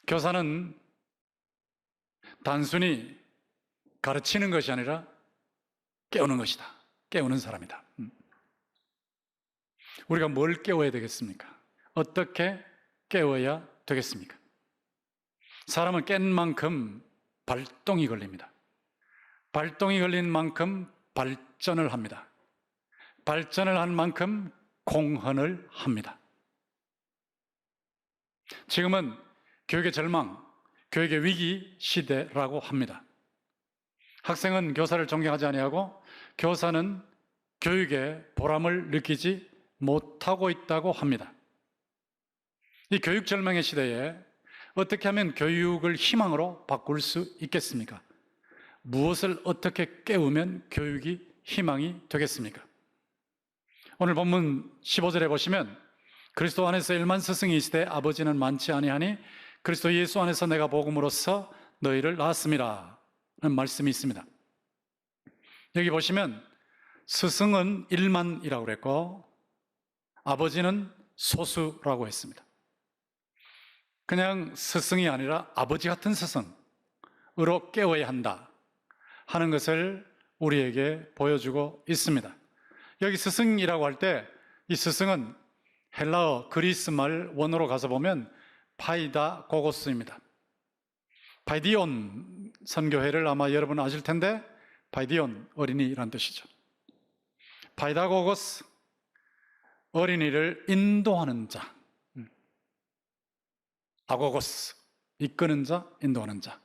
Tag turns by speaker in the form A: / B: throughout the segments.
A: 교사는 단순히 가르치는 것이 아니라 깨우는 것이다. 깨우는 사람이다. 우리가 뭘 깨워야 되겠습니까? 어떻게 깨워야 되겠습니까? 사람은 깬 만큼 발동이 걸립니다. 발동이 걸린 만큼 발전을 합니다. 발전을 한 만큼 공헌을 합니다. 지금은 교육의 절망, 교육의 위기 시대라고 합니다. 학생은 교사를 존경하지 아니하고 교사는 교육의 보람을 느끼지 못하고 있다고 합니다. 이 교육 절망의 시대에 어떻게 하면 교육을 희망으로 바꿀 수 있겠습니까? 무엇을 어떻게 깨우면 교육이 희망이 되겠습니까? 오늘 본문 15절에 보시면 그리스도 안에서 일만 스승이 있으되 아버지는 많지 아니하니 그리스도 예수 안에서 내가 복음으로써 너희를 낳았음이라 는 말씀이 있습니다. 여기 보시면 스승은 1만이라고 그랬고 아버지는 소수라고 했습니다. 그냥 스승이 아니라 아버지 같은 스승으로 깨워야 한다 하는 것을 우리에게 보여주고 있습니다. 여기 스승이라고 할 때 이 스승은 헬라어 그리스 말 원어로 가서 보면 파이다고고스입니다. 파이디온 선교회를 아마 여러분 아실 텐데 파이디온 어린이란 뜻이죠. 파이다고고스 어린이를 인도하는 자, 아고고스 이끄는 자, 인도하는 자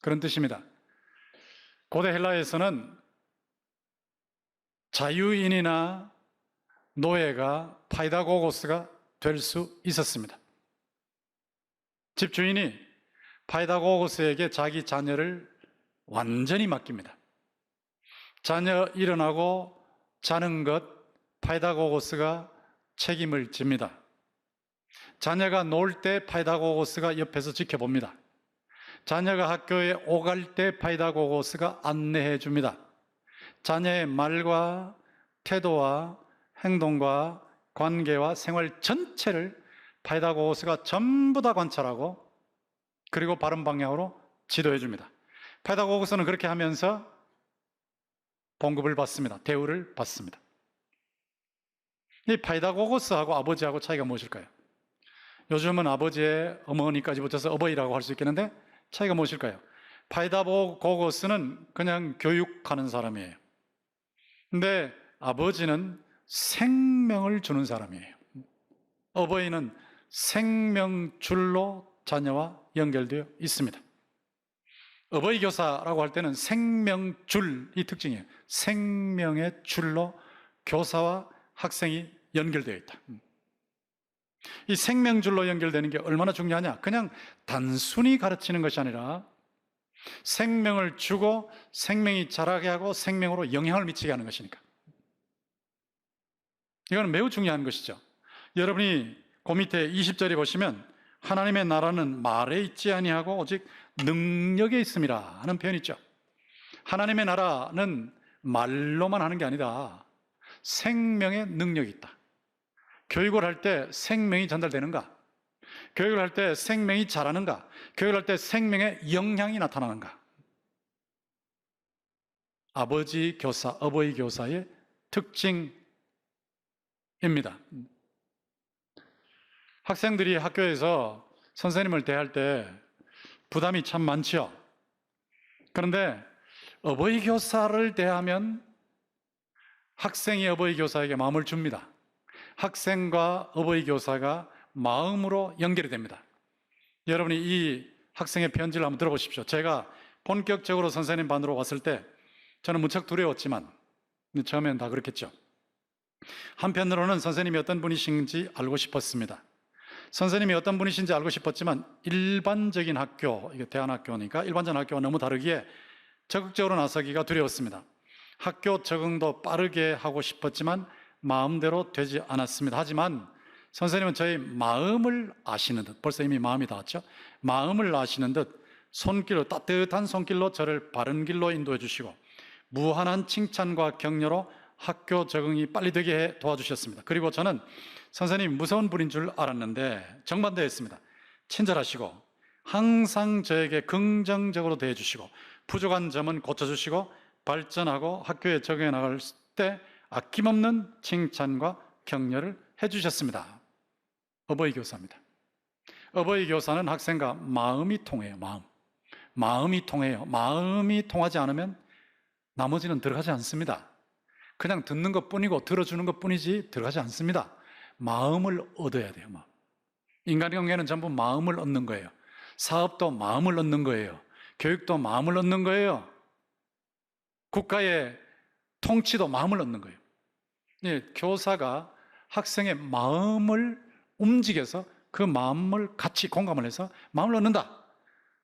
A: 그런 뜻입니다. 고대 헬라에서는 자유인이나 노예가 파이다고고스가 될 수 있었습니다. 집주인이 파이다고고스에게 자기 자녀를 완전히 맡깁니다. 자녀 일어나고 자는 것 파이다고고스가 책임을 집니다. 자녀가 놀 때 파이다고고스가 옆에서 지켜봅니다. 자녀가 학교에 오갈 때 파이다고고스가 안내해 줍니다. 자녀의 말과 태도와 행동과 관계와 생활 전체를 파이다고고스가 전부 다 관찰하고 그리고 바른 방향으로 지도해 줍니다. 파이다고고스는 그렇게 하면서 봉급을 받습니다. 대우를 받습니다. 이 파이다고고스하고 아버지하고 차이가 무엇일까요? 요즘은 아버지의 어머니까지 붙여서 어버이라고 할 수 있겠는데 차이가 무엇일까요? 파이다고고스는 그냥 교육하는 사람이에요. 근데 아버지는 생명을 주는 사람이에요. 어버이는 생명줄로 자녀와 연결되어 있습니다. 어버이 교사라고 할 때는 생명줄이 특징이에요. 생명의 줄로 교사와 학생이 연결되어 있다. 이 생명줄로 연결되는 게 얼마나 중요하냐? 그냥 단순히 가르치는 것이 아니라 생명을 주고 생명이 자라게 하고 생명으로 영향을 미치게 하는 것이니까. 이거는 매우 중요한 것이죠. 여러분이 그 밑에 20절에 보시면 하나님의 나라는 말에 있지 아니하고 오직 능력에 있음이라 하는 표현이 있죠. 하나님의 나라는 말로만 하는 게 아니다. 생명의 능력이 있다. 교육을 할 때 생명이 전달되는가? 교육을 할 때 생명이 자라는가? 교육을 할 때 생명의 영향이 나타나는가? 아버지 교사, 어버이 교사의 특징입니다. 학생들이 학교에서 선생님을 대할 때 부담이 참 많죠. 그런데 어버이 교사를 대하면 학생이 어버이 교사에게 마음을 줍니다. 학생과 어버이 교사가 마음으로 연결이 됩니다. 여러분이 이 학생의 편지를 한번 들어보십시오. 제가 본격적으로 선생님 반으로 왔을 때 저는 무척 두려웠지만 처음엔 다 그렇겠죠. 한편으로는 선생님이 어떤 분이신지 알고 싶었습니다. 선생님이 어떤 분이신지 알고 싶었지만 일반적인 학교, 이게 대안학교니까 일반적인 학교와 너무 다르기에 적극적으로 나서기가 두려웠습니다. 학교 적응도 빠르게 하고 싶었지만 마음대로 되지 않았습니다. 하지만 선생님은 저의 마음을 아시는 듯, 벌써 이미 마음이 닿았죠? 마음을 아시는 듯 손길로, 따뜻한 손길로 저를 바른 길로 인도해 주시고 무한한 칭찬과 격려로 학교 적응이 빨리 되게 해 도와주셨습니다. 그리고 저는 선생님이 무서운 분인 줄 알았는데 정반대였습니다. 친절하시고 항상 저에게 긍정적으로 대해주시고 부족한 점은 고쳐주시고 발전하고 학교에 적용해 나갈 때 아낌없는 칭찬과 격려를 해주셨습니다. 어버이 교사입니다. 어버이 교사는 학생과 마음이 통해요. 마음이 통해요. 마음이 통하지 않으면 나머지는 들어가지 않습니다. 그냥 듣는 것뿐이고 들어주는 것뿐이지 들어가지 않습니다. 마음을 얻어야 돼요. 인간관계는 전부 마음을 얻는 거예요. 사업도 마음을 얻는 거예요. 교육도 마음을 얻는 거예요. 국가의 통치도 마음을 얻는 거예요. 예, 교사가 학생의 마음을 움직여서 그 마음을 같이 공감을 해서 마음을 얻는다.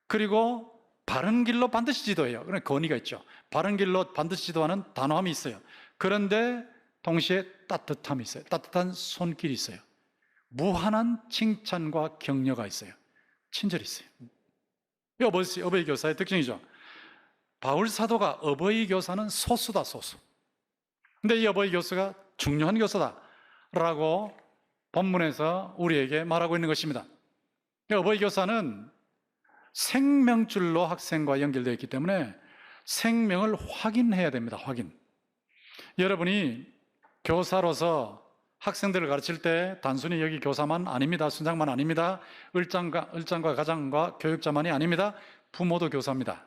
A: 그리고 바른 길로 반드시 지도해요. 그런 건의가 있죠. 바른 길로 반드시 지도하는 단호함이 있어요. 그런데 동시에 따뜻함이 있어요. 따뜻한 손길이 있어요. 무한한 칭찬과 격려가 있어요. 친절이 있어요. 이 어버이 교사의 특징이죠. 바울 사도가 어버이 교사는 소수다, 소수. 근데 이 어버이 교사가 중요한 교사다라고 본문에서 우리에게 말하고 있는 것입니다. 이 어버이 교사는 생명줄로 학생과 연결되어 있기 때문에 생명을 확인해야 됩니다. 확인. 여러분이 교사로서 학생들을 가르칠 때 단순히 여기 교사만 아닙니다. 순장만 아닙니다. 을장과 가장과 교육자만이 아닙니다. 부모도 교사입니다.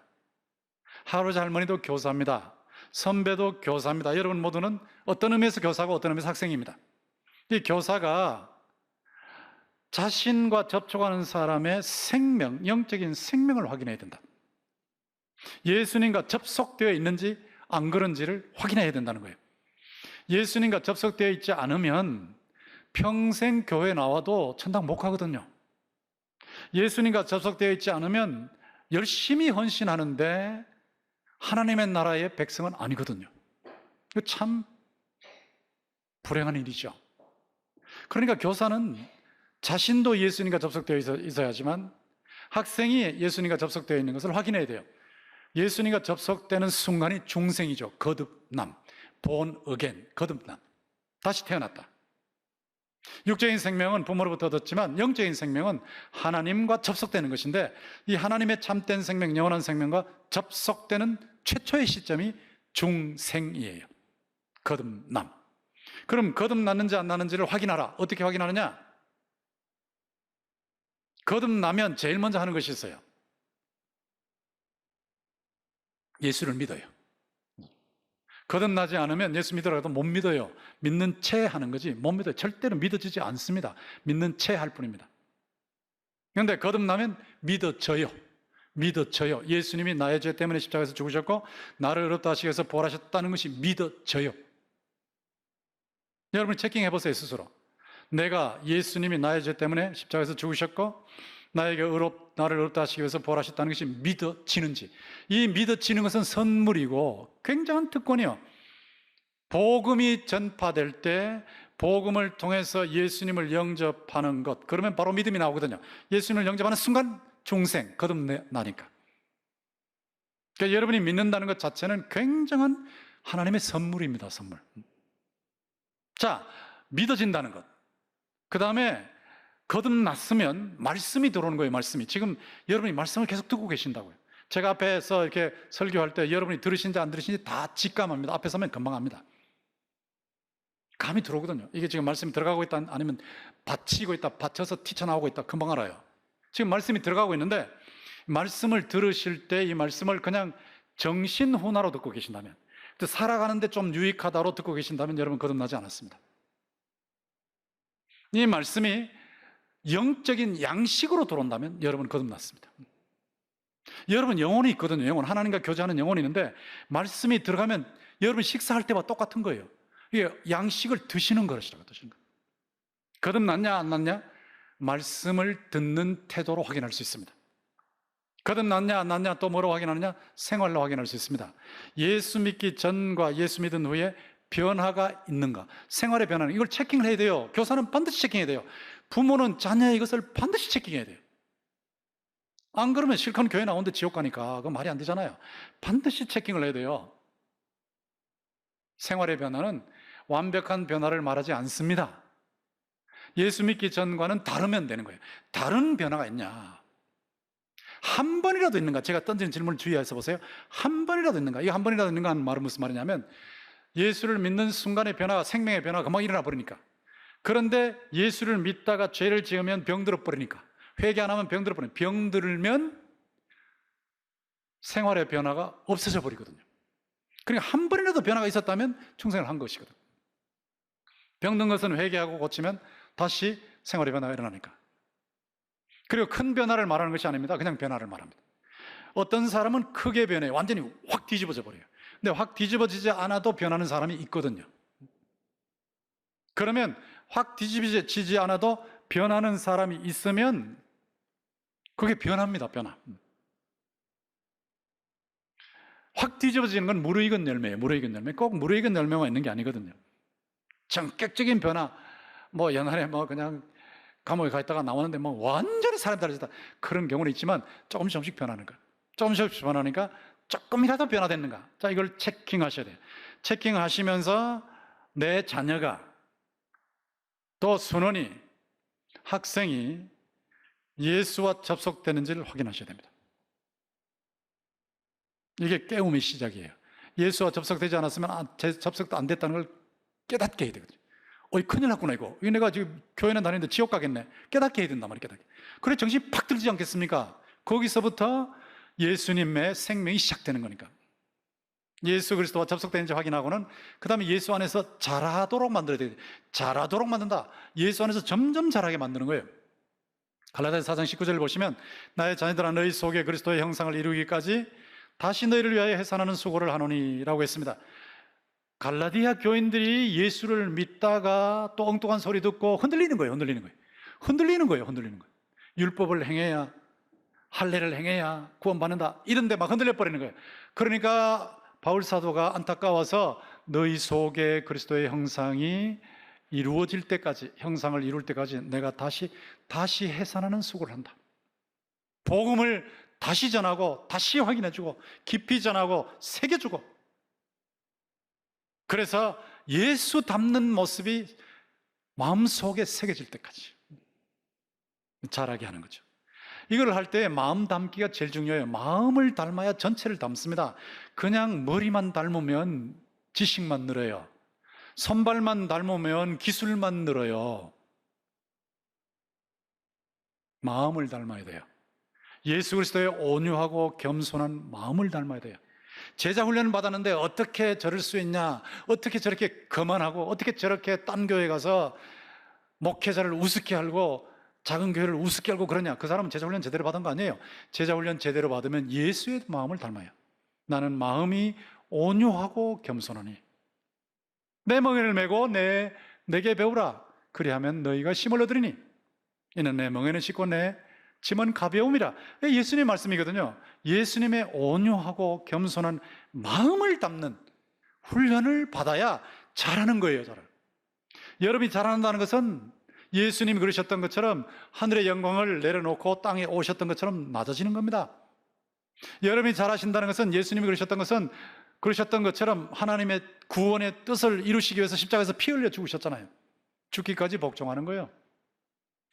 A: 할아버지 할머니도 교사입니다. 선배도 교사입니다. 여러분 모두는 어떤 의미에서 교사고 어떤 의미에서 학생입니다. 이 교사가 자신과 접촉하는 사람의 생명, 영적인 생명을 확인해야 된다. 예수님과 접속되어 있는지 안 그런지를 확인해야 된다는 거예요. 예수님과 접속되어 있지 않으면 평생 교회 나와도 천당 못 가거든요. 예수님과 접속되어 있지 않으면 열심히 헌신하는데 하나님의 나라의 백성은 아니거든요. 이거 참 불행한 일이죠. 그러니까 교사는 자신도 예수님과 접속되어 있어야지만 학생이 예수님과 접속되어 있는 것을 확인해야 돼요. 예수님과 접속되는 순간이 중생이죠. 거듭남, born again, 거듭남, 다시 태어났다. 육적인 생명은 부모로부터 얻었지만 영적인 생명은 하나님과 접속되는 것인데 이 하나님의 참된 생명, 영원한 생명과 접속되는 최초의 시점이 중생이에요. 거듭남. 그럼 거듭났는지 안 났는지를 확인하라. 어떻게 확인하느냐? 거듭나면 제일 먼저 하는 것이 있어요. 예수를 믿어요. 거듭나지 않으면 예수 믿으라고 해도 못 믿어요. 믿는 채 하는 거지 못 믿어요. 절대로 믿어지지 않습니다. 믿는 채 할 뿐입니다. 그런데 거듭나면 믿어져요. 믿어져요. 예수님이 나의 죄 때문에 십자가에서 죽으셨고 나를 의롭다 하시기 위해서 부활하셨다는 것이 믿어져요. 여러분 체킹해 보세요. 스스로. 내가 예수님이 나의 죄 때문에 십자가에서 죽으셨고 나를 의롭다 하시기 위해서 부활하셨다는 것이 믿어지는지. 이 믿어지는 것은 선물이고 굉장한 특권이요. 복음이 전파될 때 복음을 통해서 예수님을 영접하는 것, 그러면 바로 믿음이 나오거든요. 예수님을 영접하는 순간 중생, 거듭나니까. 그러니까 여러분이 믿는다는 것 자체는 굉장한 하나님의 선물입니다. 선물. 자, 믿어진다는 것. 그 다음에 거듭났으면 말씀이 들어오는 거예요. 말씀이. 지금 여러분이 말씀을 계속 듣고 계신다고요. 제가 앞에서 이렇게 설교할 때 여러분이 들으신지 안 들으신지 다 직감합니다. 앞에 서면 금방 합니다. 감이 들어오거든요. 이게 지금 말씀이 들어가고 있다 아니면 받치고 있다, 받쳐서 튀쳐나오고 있다 금방 알아요. 지금 말씀이 들어가고 있는데 말씀을 들으실 때 이 말씀을 그냥 정신훈화로 듣고 계신다면, 살아가는데 좀 유익하다로 듣고 계신다면 여러분 거듭나지 않았습니다. 이 말씀이 영적인 양식으로 들어온다면 여러분 거듭났습니다. 여러분 영혼이 있거든요. 영혼, 하나님과 교제하는 영혼이 있는데 말씀이 들어가면 여러분 식사할 때와 똑같은 거예요. 이게 양식을 드시는 것이라고 드시는 거예요. 거듭났냐 안 났냐? 말씀을 듣는 태도로 확인할 수 있습니다. 거듭났냐 안 났냐 또 뭐로 확인하느냐? 생활로 확인할 수 있습니다. 예수 믿기 전과 예수 믿은 후에 변화가 있는가? 생활의 변화는 이걸 체킹을 해야 돼요. 교사는 반드시 체킹해야 돼요. 부모는 자녀의 이것을 반드시 체킹해야 돼요. 안 그러면 실컷 교회 나오는데 지옥 가니까 그건 말이 안 되잖아요. 반드시 체킹을 해야 돼요. 생활의 변화는 완벽한 변화를 말하지 않습니다. 예수 믿기 전과는 다르면 되는 거예요. 다른 변화가 있냐? 한 번이라도 있는가? 제가 던지는 질문을 주의해서 보세요. 한 번이라도 있는가? 이 한 번이라도 있는가 하는 말은 무슨 말이냐면, 예수를 믿는 순간의 변화, 생명의 변화가 금방 일어나 버리니까. 그런데 예수를 믿다가 죄를 지으면 병들어 버리니까, 회개 안 하면 병들어 버리니까, 병들면 생활의 변화가 없어져 버리거든요. 그러니까 한 번이라도 변화가 있었다면 충성을 한 것이거든. 병든 것은 회개하고 고치면 다시 생활의 변화가 일어나니까. 그리고 큰 변화를 말하는 것이 아닙니다. 그냥 변화를 말합니다. 어떤 사람은 크게 변해요. 완전히 확 뒤집어져 버려요. 근데 확 뒤집어지지 않아도 변하는 사람이 있거든요. 그러면 확 뒤집어지지 않아도 변하는 사람이 있으면 그게 변합니다. 변화. 확 뒤집어지는 건 무르익은 열매예요. 무르익은 열매. 꼭 무르익은 열매만 있는 게 아니거든요. 전격적인 변화, 뭐 옛날에 뭐 그냥 감옥에 가 있다가 나오는데 뭐 완전히 사람이 달라졌다, 그런 경우는 있지만 조금씩 변하는 거예요. 조금씩 변하니까 조금이라도 변화됐는가? 자, 이걸 체킹하셔야 돼요. 체킹하시면서 내 자녀가, 또 순원이, 학생이 예수와 접속되는지를 확인하셔야 됩니다. 이게 깨움의 시작이에요. 예수와 접속되지 않았으면 접속도 안 됐다는 걸 깨닫게 해야 되거든요. 큰일 났구나 이거. 내가 지금 교회는 다니는데 지옥 가겠네. 깨닫게 해야 된단 말이에요. 깨닫게. 그래 정신이 팍 들지 않겠습니까? 거기서부터 예수님의 생명이 시작되는 거니까. 예수 그리스도와 접속되는지 확인하고는 그 다음에 예수 안에서 자라도록 만들어야 돼요. 자라도록 만든다. 예수 안에서 점점 자라게 만드는 거예요. 갈라디아서 4장 19절을 보시면, 나의 자녀들아 너희 속에 그리스도의 형상을 이루기까지 다시 너희를 위하여 해산하는 수고를 하노니 라고 했습니다. 갈라디아 교인들이 예수를 믿다가 또 엉뚱한 소리 듣고 흔들리는 거예요. 흔들리는 거예요. 율법을 행해야, 할례를 행해야 구원받는다, 이런데 막 흔들려 버리는 거예요. 그러니까 바울 사도가 안타까워서 너희 속에 그리스도의 형상이 이루어질 때까지, 형상을 이룰 때까지 내가 다시 해산하는 수고를 한다. 복음을 다시 전하고 다시 확인해주고 깊이 전하고 새겨주고, 그래서 예수 닮는 모습이 마음속에 새겨질 때까지 자라게 하는 거죠. 이걸 할 때 마음 담기가 제일 중요해요. 마음을 닮아야 전체를 담습니다. 그냥 머리만 닮으면 지식만 늘어요. 손발만 닮으면 기술만 늘어요. 마음을 닮아야 돼요. 예수 그리스도의 온유하고 겸손한 마음을 닮아야 돼요. 제자 훈련을 받았는데 어떻게 저럴 수 있냐, 어떻게 저렇게 거만하고, 어떻게 저렇게 딴 교회 가서 목회자를 우습게 알고 작은 교회를 우습게 알고 그러냐. 그 사람은 제자 훈련 제대로 받은 거 아니에요. 제자 훈련 제대로 받으면 예수의 마음을 닮아요. 나는 마음이 온유하고 겸손하니 내 멍에를 메고 내게 배우라. 그리하면 너희가 힘을 얻으리니 이는 내 멍에는 쉽고 내 짐은 가벼움이라. 예수님 말씀이거든요. 예수님의 온유하고 겸손한 마음을 담는 훈련을 받아야 잘하는 거예요. 여러분이 잘한다는 것은 예수님이 그러셨던 것처럼 하늘의 영광을 내려놓고 땅에 오셨던 것처럼 낮아지는 겁니다. 여러분이 잘하신다는 것은 예수님이 그러셨던 것처럼 하나님의 구원의 뜻을 이루시기 위해서 십자가에서 피 흘려 죽으셨잖아요. 죽기까지 복종하는 거예요.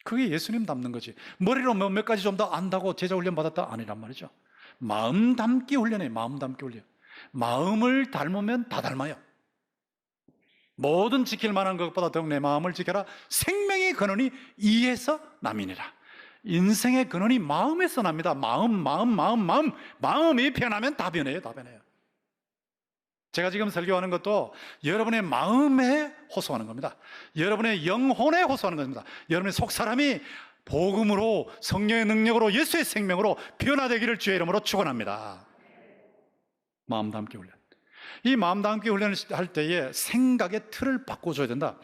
A: 그게 예수님 닮는 거지. 머리로 몇 가지 좀 더 안다고 제자 훈련 받았다 아니란 말이죠. 마음 담기 훈련이에요. 마음 담기 훈련. 마음을 닮으면 다 닮아요. 모든 지킬 만한 것보다 더욱 내 마음을 지켜라. 생명의 근원이 이에서 남이니라. 인생의 근원이 마음에서 납니다. 마음이 변하면 다 변해요. 제가 지금 설교하는 것도 여러분의 마음에 호소하는 겁니다. 여러분의 영혼에 호소하는 겁니다. 여러분의 속사람이 복음으로, 성령의 능력으로, 예수의 생명으로 변화되기를 주의 이름으로 축원합니다. 마음 담기 훈련. 이 마음 담기 훈련을 할 때에 생각의 틀을 바꿔줘야 된다.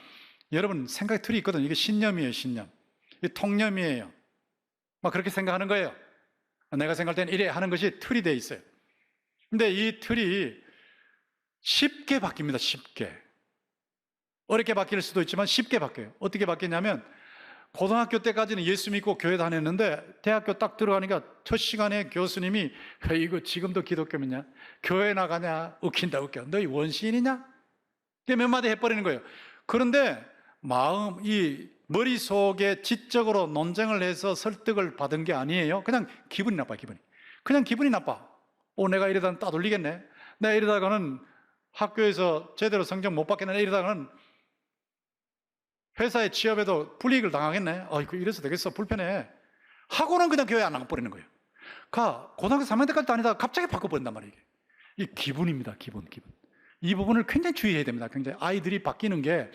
A: 여러분, 생각의 틀이 있거든요. 이게 신념이에요. 신념. 이 통념이에요. 막 그렇게 생각하는 거예요. 내가 생각할 때는 이래 하는 것이 틀이 되어 있어요. 근데 이 틀이 쉽게 바뀝니다. 쉽게. 어렵게 바뀔 수도 있지만 쉽게 바뀌어요. 어떻게 바뀌냐면, 고등학교 때까지는 예수 믿고 교회 다녔는데 대학교 딱 들어가니까 첫 시간에 교수님이 이거 지금도 기독교 믿냐? 교회 나가냐? 웃긴다 웃겨. 너희 원시인이냐? 몇 마디 해버리는 거예요. 그런데 이 머릿속에 지적으로 논쟁을 해서 설득을 받은 게 아니에요. 그냥 기분이 나빠요, 기분이. 그냥 기분이 나빠. 내가 이러다가 따돌리겠네. 내가 이러다가는 학교에서 제대로 성적 못 받겠네. 이러다가는 회사에 취업해도 불이익을 당하겠네. 이래서 되겠어. 불편해. 하고는 그냥 교회 안 나가버리는 거예요. 고등학교 3학년 때까지 다니다가 갑자기 바꿔버린단 말이에요. 이 기분입니다. 기분. 이 부분을 굉장히 주의해야 됩니다. 굉장히 아이들이 바뀌는 게,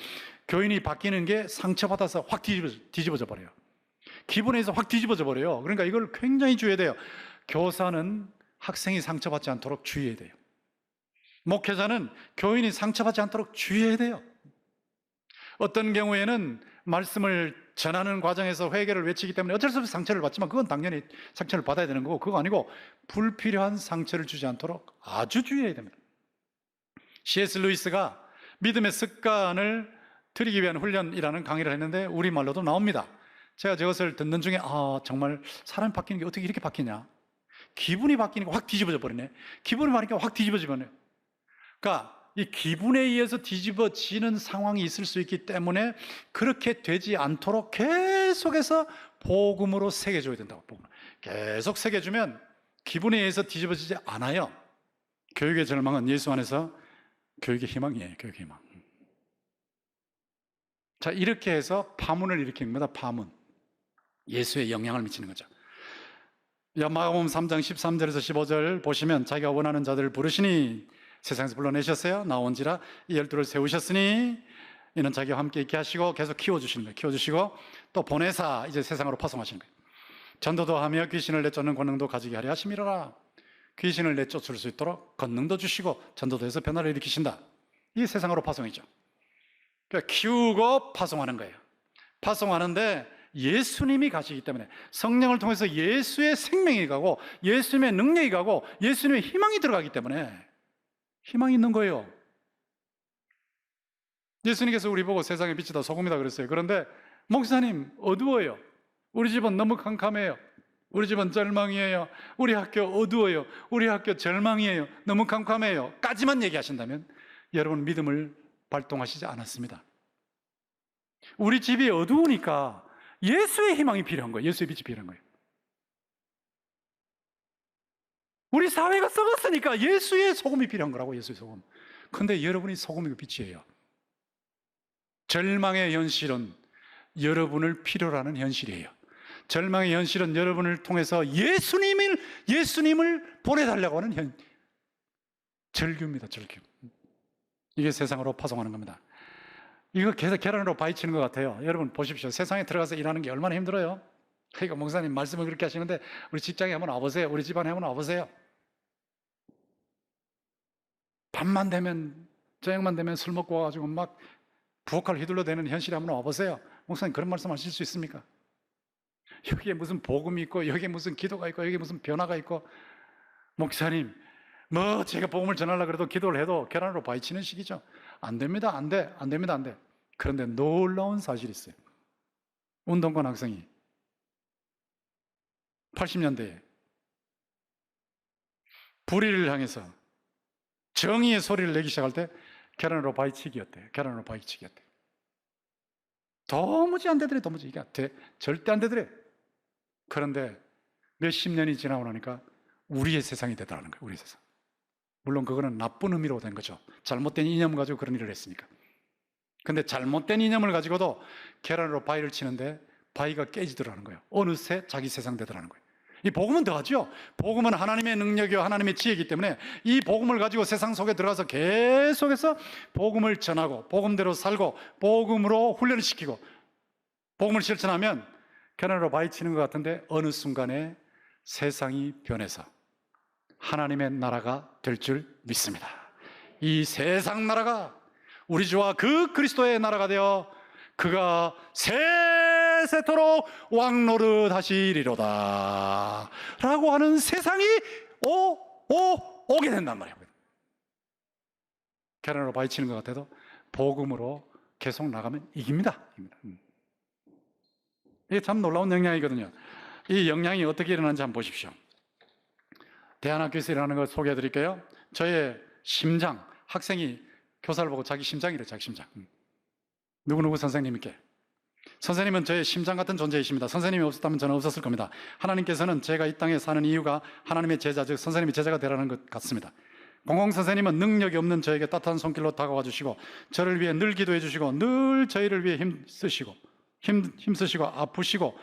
A: 교인이 바뀌는 게 상처받아서 확 뒤집어져 버려요. 기분에서 확 뒤집어져 버려요. 그러니까 이걸 굉장히 주의해야 돼요. 교사는 학생이 상처받지 않도록 주의해야 돼요. 목회자는 교인이 상처받지 않도록 주의해야 돼요. 어떤 경우에는 말씀을 전하는 과정에서 회개를 외치기 때문에 어쩔 수 없이 상처를 받지만 그건 당연히 상처를 받아야 되는 거고, 그거 아니고 불필요한 상처를 주지 않도록 아주 주의해야 됩니다. C.S. 루이스가 믿음의 습관을 들이기 위한 훈련이라는 강의를 했는데 우리말로도 나옵니다. 제가 저것을 듣는 중에 정말 사람이 바뀌는 게 어떻게 이렇게 바뀌냐. 기분이 바뀌니까 확 뒤집어져 버리네. 기분이 바뀌니까 확 뒤집어져 버리네. 그러니까 이 기분에 의해서 뒤집어지는 상황이 있을 수 있기 때문에 그렇게 되지 않도록 계속해서 복음으로 새겨줘야 된다고. 계속 새겨주면 기분에 의해서 뒤집어지지 않아요. 교육의 절망은 예수 안에서 교육의 희망이에요. 교육의 희망. 자, 이렇게 해서 파문을 일으키는 겁니다. 파문. 예수의 영향을 미치는 거죠. 마가복음 3장 13절에서 15절 보시면 자기가 원하는 자들을 부르시니 세상에서 불러내셨어요. 나온지라 이 12를 세우셨으니 이는 자기와 함께 있게 하시고 계속 키워주시는 거예요. 키워주시고 또 보내사 이제 세상으로 파송하시는 거예요. 전도도 하며 귀신을 내쫓는 권능도 가지게 하려 하심이라. 귀신을 내쫓을 수 있도록 권능도 주시고 전도도 해서 변화를 일으키신다. 이게 세상으로 파송이죠. 그러니까 키우고 파송하는 거예요. 파송하는데 예수님이 가시기 때문에 성령을 통해서 예수의 생명이 가고 예수님의 능력이 가고 예수님의 희망이 들어가기 때문에 희망이 있는 거예요. 예수님께서 우리 보고 세상의 빛이다 소금이다 그랬어요. 그런데 목사님 어두워요. 우리 집은 너무 캄캄해요. 우리 집은 절망이에요. 우리 학교 어두워요. 우리 학교 절망이에요. 너무 캄캄해요. 까지만 얘기하신다면 여러분 믿음을 발동하시지 않았습니다. 우리 집이 어두우니까 예수의 희망이 필요한 거예요. 예수의 빛이 필요한 거예요. 우리 사회가 썩었으니까 예수의 소금이 필요한 거라고. 예수의 소금. 근데 여러분이 소금이고 빛이에요. 절망의 현실은 여러분을 필요로 하는 현실이에요. 절망의 현실은 여러분을 통해서 예수님을 보내달라고 하는 절규입니다. 절규. 이게 세상으로 파송하는 겁니다. 이거 계속 계란으로 바위치는 것 같아요. 여러분 보십시오. 세상에 들어가서 일하는 게 얼마나 힘들어요. 그러니까 목사님 말씀을 그렇게 하시는데 우리 직장에 한번 와보세요. 우리 집안에 한번 와보세요. 밤만 되면, 저녁만 되면 술 먹고 와가지고 막 부엌을 휘둘러대는 현실에 한번 와보세요. 목사님 그런 말씀 하실 수 있습니까? 여기에 무슨 복음이 있고 여기에 무슨 기도가 있고 여기에 무슨 변화가 있고, 목사님 제가 복음을 전하려고 그래도 기도를 해도 계란으로 바위치는 식이죠. 안 됩니다. 안 돼. 안 됩니다. 안 돼. 그런데 놀라운 사실이 있어요. 운동권 학생이 80년대에 불의를 향해서 정의의 소리를 내기 시작할 때 계란으로 바위치기였대요. 계란으로 바위치기였대요. 도무지 안 되더래. 도무지 이게 절대 안 되더래. 그런데 몇십 년이 지나고 나니까 우리의 세상이 되더라는 거예요. 우리의 세상. 물론 그거는 나쁜 의미로 된 거죠. 잘못된 이념 가지고 그런 일을 했으니까. 근데 잘못된 이념을 가지고도 계란으로 바위를 치는데 바위가 깨지더라는 거예요. 어느새 자기 세상 되더라는 거예요. 이 복음은 더하죠. 복음은 하나님의 능력이요 하나님의 지혜이기 때문에 이 복음을 가지고 세상 속에 들어가서 계속해서 복음을 전하고 복음대로 살고 복음으로 훈련을 시키고 복음을 실천하면 계란으로 바위 치는 것 같은데 어느 순간에 세상이 변해서 하나님의 나라가 될 줄 믿습니다. 이 세상 나라가 우리 주와 그 그리스도의 나라가 되어 그가 세세토록 왕노릇 하시리로다 라고 하는 세상이 오게 된단 말이에요. 계란으로 바위 치는 것 같아도 복음으로 계속 나가면 이깁니다. 이게 참 놀라운 영향이거든요. 이 영향이 어떻게 일어나는지 한번 보십시오. 대안학교에서 일어나는 걸 소개해 드릴게요. 저의 심장, 학생이 교사를 보고 자기 심장이래. 자기 심장. 누구누구 선생님께 선생님은 저의 심장 같은 존재이십니다. 선생님이 없었다면 저는 없었을 겁니다. 하나님께서는 제가 이 땅에 사는 이유가 하나님의 제자, 즉 선생님의 제자가 되라는 것 같습니다. 공공 선생님은 능력이 없는 저에게 따뜻한 손길로 다가와 주시고 저를 위해 늘 기도해 주시고 늘 저희를 위해 힘쓰시고 아프시고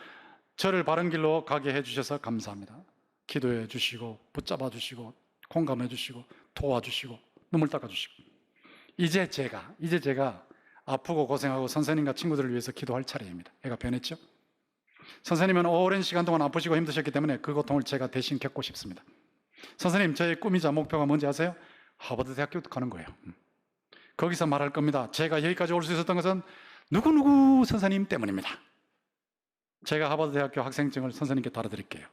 A: 저를 바른 길로 가게 해 주셔서 감사합니다. 기도해 주시고 붙잡아 주시고 공감해 주시고 도와주시고 눈물 닦아 주시고 이제 제가 아프고 고생하고 선생님과 친구들을 위해서 기도할 차례입니다. 애가 변했죠? 선생님은 오랜 시간 동안 아프시고 힘드셨기 때문에 그 고통을 제가 대신 겪고 싶습니다. 선생님, 저의 꿈이자 목표가 뭔지 아세요? 하버드 대학교 가는 거예요. 거기서 말할 겁니다. 제가 여기까지 올 수 있었던 것은 누구누구 선생님 때문입니다. 제가 하버드 대학교 학생증을 선생님께 달아드릴게요.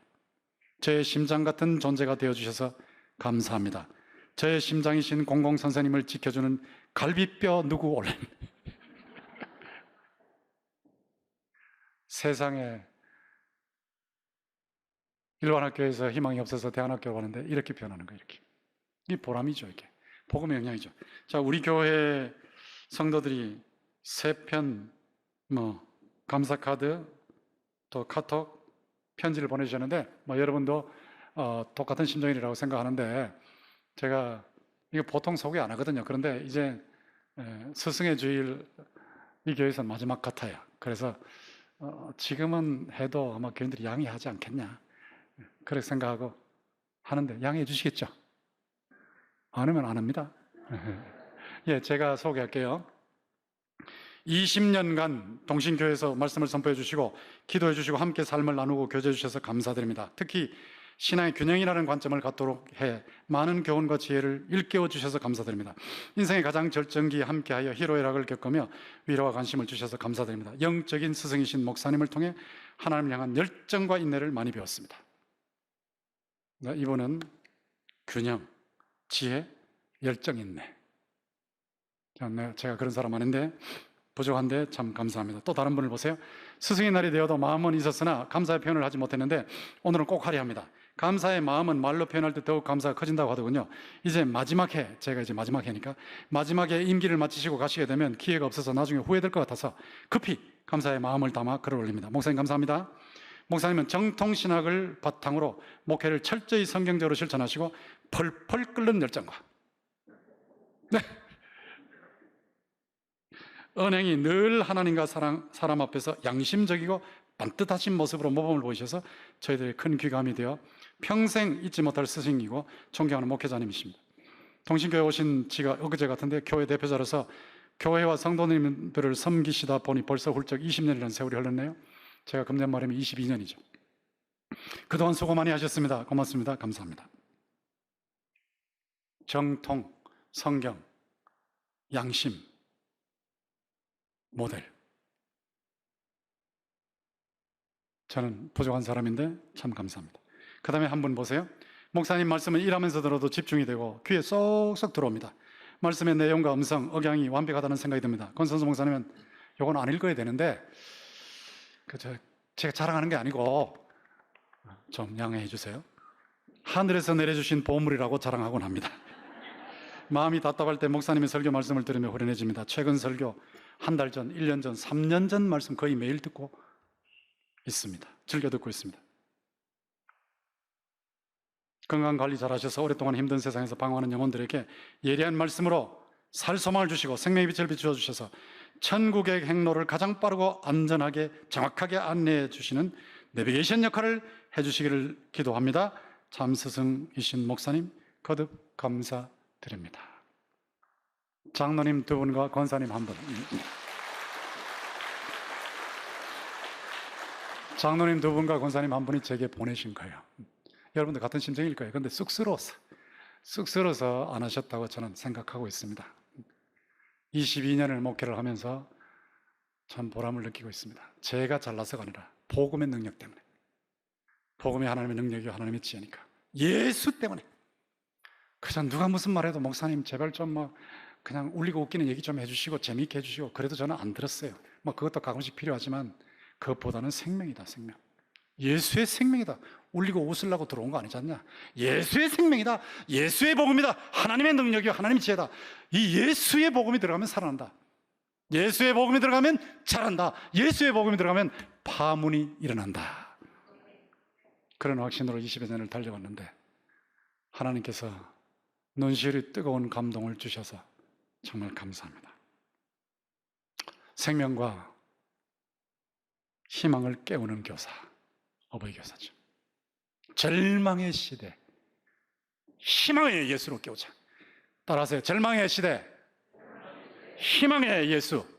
A: 저의 심장 같은 존재가 되어주셔서 감사합니다. 저의 심장이신 공공 선생님을 지켜주는 갈비뼈 누구 올렘. 세상에 일반 학교에서 희망이 없어서 대안학교로 가는데 이렇게 변하는 거예요. 이렇게. 이 보람이죠. 이게 복음의 영향이죠. 자, 우리 교회 성도들이 3편 감사 카드 또 카톡 편지를 보내주셨는데 여러분도 똑같은 심정이라고 생각하는데 제가 이거 보통 소개 안 하거든요. 그런데 이제 스승의 주일 이 교회에서 마지막 같아요. 그래서 지금은 해도 아마 교인들이 양해하지 않겠냐 그렇게 생각하고 하는데 양해해 주시겠죠? 안 하면 안 합니다. 예, 제가 소개할게요. 20년간 동신교회에서 말씀을 선포해 주시고 기도해 주시고 함께 삶을 나누고 교제해 주셔서 감사드립니다. 특히 신앙의 균형이라는 관점을 갖도록 해 많은 교훈과 지혜를 일깨워 주셔서 감사드립니다. 인생의 가장 절정기에 함께하여 희로애락을 겪으며 위로와 관심을 주셔서 감사드립니다. 영적인 스승이신 목사님을 통해 하나님을 향한 열정과 인내를 많이 배웠습니다. 이분은 균형, 지혜, 열정, 인내. 제가 그런 사람 아닌데 부족한데 참 감사합니다. 또 다른 분을 보세요. 스승의 날이 되어도 마음은 있었으나 감사의 표현을 하지 못했는데 오늘은 꼭 하려 합니다. 감사의 마음은 말로 표현할 때 더욱 감사가 커진다고 하더군요. 이제 마지막 해, 제가 이제 마지막 해니까 마지막에 임기를 마치시고 가시게 되면 기회가 없어서 나중에 후회될 것 같아서 급히 감사의 마음을 담아 글을 올립니다. 목사님 감사합니다. 목사님은 정통신학을 바탕으로 목회를 철저히 성경적으로 실천하시고 펄펄 끓는 열정과 은행이 늘 하나님과 사람 앞에서 양심적이고 반듯하신 모습으로 모범을 보이셔서 저희들의 큰 귀감이 되어 평생 잊지 못할 스승이고 존경하는 목회자님이십니다. 동신교회 오신 지가 엊그제 같은데 교회 대표자로서 교회와 성도님들을 섬기시다 보니 벌써 훌쩍 20년이라는 세월이 흘렀네요. 제가 금년 말이면 22년이죠. 그동안 수고 많이 하셨습니다. 고맙습니다. 감사합니다. 정통, 성경, 양심, 모델. 저는 부족한 사람인데 참 감사합니다. 그 다음에 한 분 보세요. 목사님 말씀은 일하면서 들어도 집중이 되고 귀에 쏙쏙 들어옵니다. 말씀의 내용과 음성, 억양이 완벽하다는 생각이 듭니다. 권선수 목사님은 요건 안 읽어야 되는데 제가 자랑하는 게 아니고 좀 양해해 주세요. 하늘에서 내려주신 보물이라고 자랑하곤 합니다. 마음이 답답할 때 목사님의 설교 말씀을 들으며 후련해집니다. 최근 설교 한 달 전, 1년 전, 3년 전 말씀 거의 매일 듣고 있습니다. 즐겨 듣고 있습니다. 건강관리 잘하셔서 오랫동안 힘든 세상에서 방황하는 영혼들에게 예리한 말씀으로 살 소망을 주시고 생명의 빛을 비추어 주셔서 천국의 행로를 가장 빠르고 안전하게 정확하게 안내해 주시는 내비게이션 역할을 해주시기를 기도합니다. 참 스승이신 목사님 거듭 감사드립니다. 장로님 2분과 권사님 1분. 장로님 2분과 권사님 1분이 제게 보내신 거예요. 여러분들 같은 심정일 거예요. 그런데 쑥스러워서 안 하셨다고 저는 생각하고 있습니다. 22년을 목회를 하면서 참 보람을 느끼고 있습니다. 제가 잘나서가 아니라 복음의 능력 때문에. 복음이 하나님의 능력이고 하나님의 지혜니까. 예수 때문에. 그냥 누가 무슨 말해도 목사님 제발 좀 그냥 울리고 웃기는 얘기 좀 해주시고 재미있게 해주시고 그래도 저는 안 들었어요. 그것도 가끔씩 필요하지만 그것보다는 생명이다, 생명. 예수의 생명이다. 울리고 웃으려고 들어온 거 아니지 않냐? 예수의 생명이다. 예수의 복음이다. 하나님의 능력이요 하나님의 지혜다. 이 예수의 복음이 들어가면 살아난다. 예수의 복음이 들어가면 잘한다. 예수의 복음이 들어가면 파문이 일어난다. 그런 확신으로 20여 년을 달려왔는데 하나님께서 눈시울이 뜨거운 감동을 주셔서 정말 감사합니다. 생명과 희망을 깨우는 교사, 어버이 교사죠. 절망의 시대, 희망의 예수로 깨우자. 따라하세요. 절망의 시대, 희망의 예수.